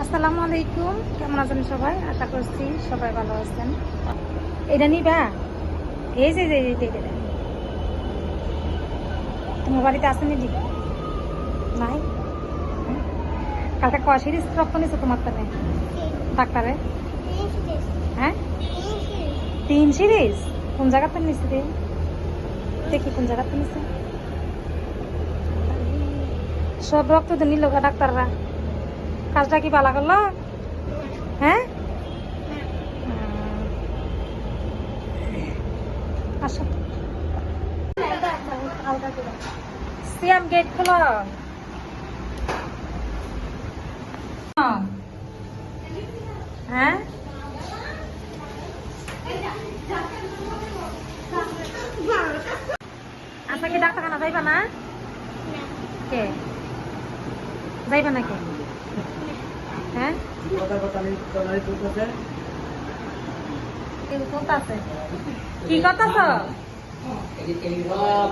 আসসালামু আলাইকুম, কেমন আছেন সবাই? আশা করছি সবাই ভালো আছেন। এটা নিবা? এই যে তোমার বাড়িতে আসেনি জি? নাই? কালকে কয় সিরিজ রক্ত নিছো তোমার তানে ডাক্তারে? হ্যাঁ, 3 সিরিজ। কোন জায়গাতে নিচ্ছে রে? দেখি কোন জায়গাতে নিচ্ছে। সব রক্ত তো নিল গা ডাক্তাররা। কাজটা কি ভালো করলো? হ্যাঁ, আসো। সিয়াম গেট খোলো। হ্যাঁ, আচ্ছা কি ডাক্তারখানা যাইবা না? কে যাইবা নাকি? হ্যাঁ, কি করতেছ?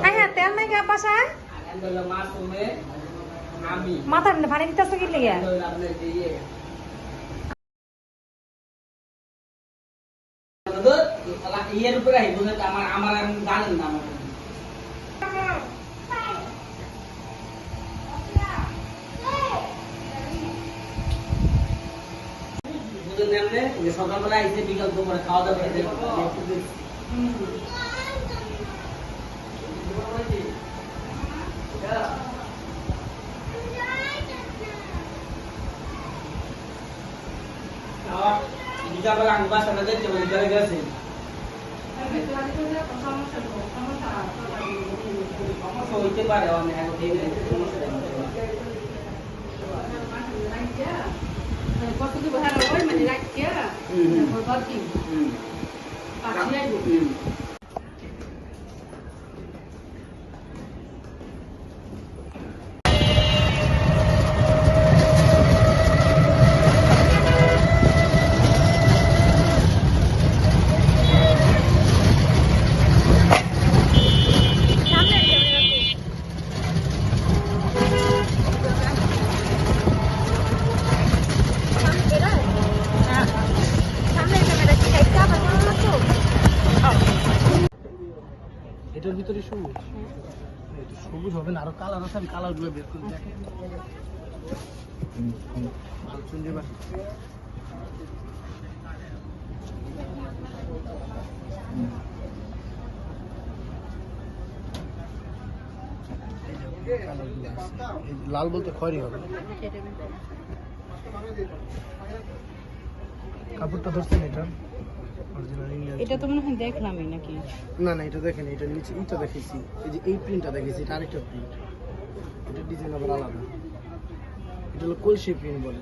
হ্যাঁ, তেল নাই গা বাসায়? মাথা ভাড়ি দিতেছ কি লিগে? ইয়ের উপরে আমার জানেন না সকালবেলা এসে বিকাল দুপুরে খাওয়া দাওয়া খেতে বিকালবেলা আমি বাসাটা দেখতে পারি চলে গেছে সমস্যা হইতে পারে অনেক সমস্যা এটার ভিতরে সবুজ সবুজ হবে না, আরো কালার আছে, আমি কালার গুলো বের করে দেখি। লাল বলতে খয়েরি হবে। কাপড়টা ধরছেন এটা? এটা তো মনে হয় দেখলামই নাকি? না না, এটা দেখেন, এটা নিচে এটা দেখেছি, এই যে এই প্রিন্টটা দেখেছি, এটা আরেকটা প্রিন্ট, এটা ডিজাইন আবার আলাদা, এটা হলো কলসি প্রিন্ট বলে।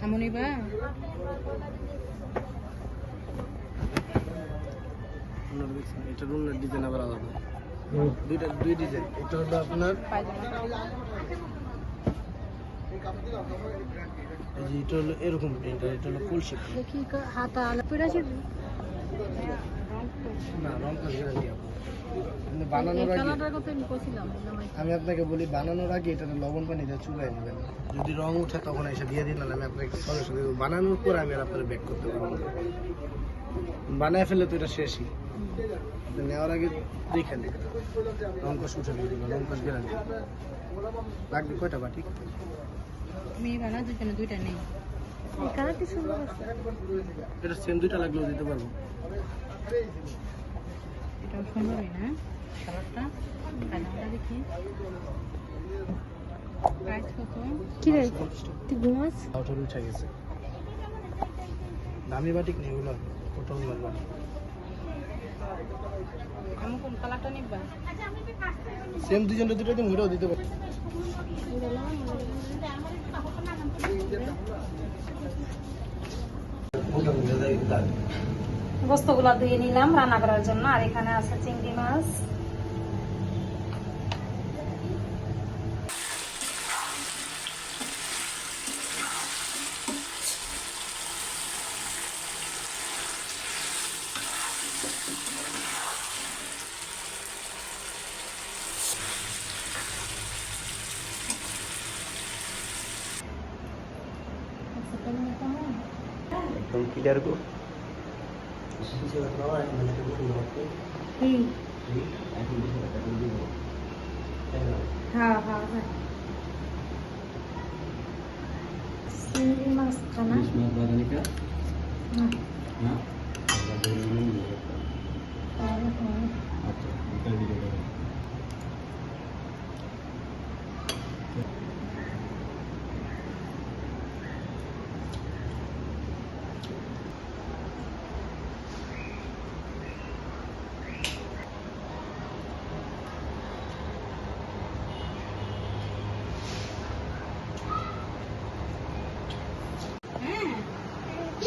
এমনই বা এটা রুমের ডিজাইন আবার আলাদা, দুই ডিজাইন। এটা হলো আপনার এটা হলো এরকম প্রিন্ট, আর এটা হলো কলসি প্রিন্ট। দেখি হাতা আলা পিরাছে না, রং কাজ গ্যারান্টি আপনি বানানোর আগে। আমি আপনাকে বলি, বানানোর আগে এটা লবণ পানি দিয়ে চুলায় নেবেন, যদি রং উঠে তখন এসে দিয়ে দিন, আমি আপনাকে সঙ্গে সঙ্গে দেবো। বানানোর পর আমি আর আপনার ব্যাক করতে পারবো না, বানায় ফেলে তো এটা শেষই। নেওয়ার আগে দেখে নেন, রং কাজ উঠে দিয়ে দেবেন, রং কাজ গ্যারান্টি। লাগবে কয়টা বাটি? মেয়ে বানা দুইটা নেই। কালারটি সুন্দর আছে, এটা সেম দুইটা লাগলেও দিতে পারবো। এটাও সুন্দরই না কালারটা? কালারটা দেখি প্রাইস কত? কি রে তুই ঘুমাস? আউটার উঠে গেছে, দামি বাটিক নেই এগুলো, ওটাও লাগবে। আমি কোন কালারটা নিবা? সেম দুইজনের দুটো দিন ওটাও দিতে পারবো। গোস্তগুলা ধুয়ে নিলাম রান্না করার জন্য। আর এখানে আছে চিংড়ি মাছ। দেড় গো কি হ্যাঁ হ্যাঁ হ্যাঁ চিংড়ি মাছ খানা না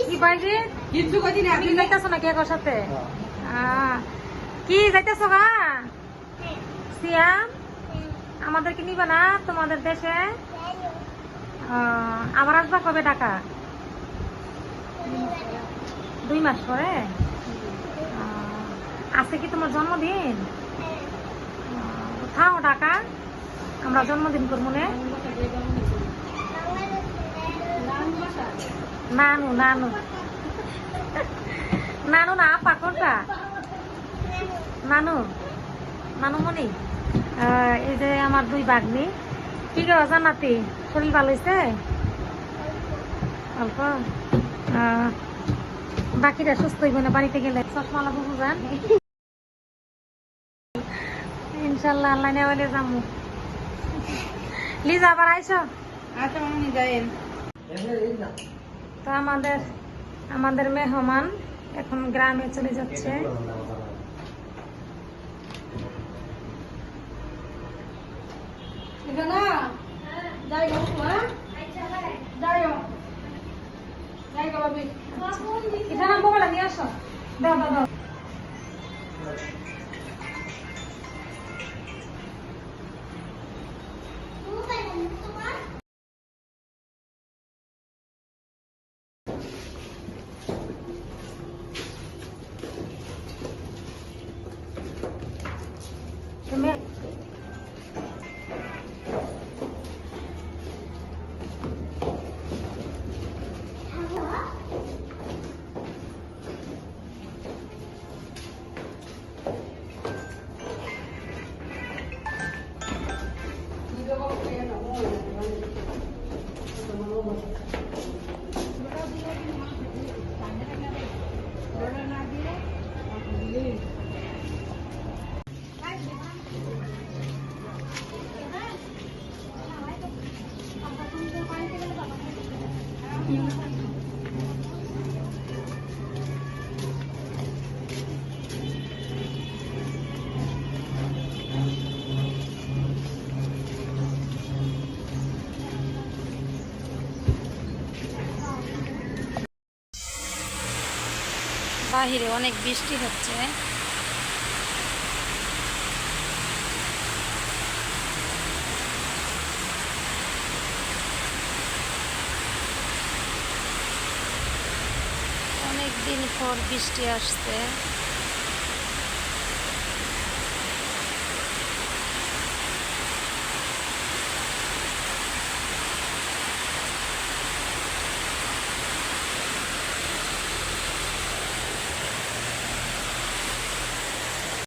কি বাইরে কিছু কদিন আপনি যাইতেছো নাকি একর সাথে কি যাইতেছো গা সিয়াম আমাদেরকে নিবে না তোমাদের দেশে আবার আসবা কবে টাকা 2 মাস পরে আজকে কি তোমার জন্মদিন থাও টাকা আমরা জন্মদিন করবো না নানু নানু নানু না আপা কোনটা নানু নানুমণি এই যে আমার 2 ভাগ্নি কি গো জানাতি শরীর ভালো হয়েছে অল্প বাকিরা সুস্থ হইব না বাড়িতে গেলে চশমা লাগবো বুঝান ইনশাল্লাহ আল্লাহ নেওয়ালে যাবো লিজা আবার আইসো আচ্ছা মামনি যাইন তো আমাদের মেহমান এখন গ্রামে চলে যাচ্ছে না যাই গো যাই গো বাবি এটা না মোবাইল নিয়ে আসো দাও দাও দাও তুমি বাহিরে অনেক বৃষ্টি হচ্ছে অনেক দিন পর বৃষ্টি আসছে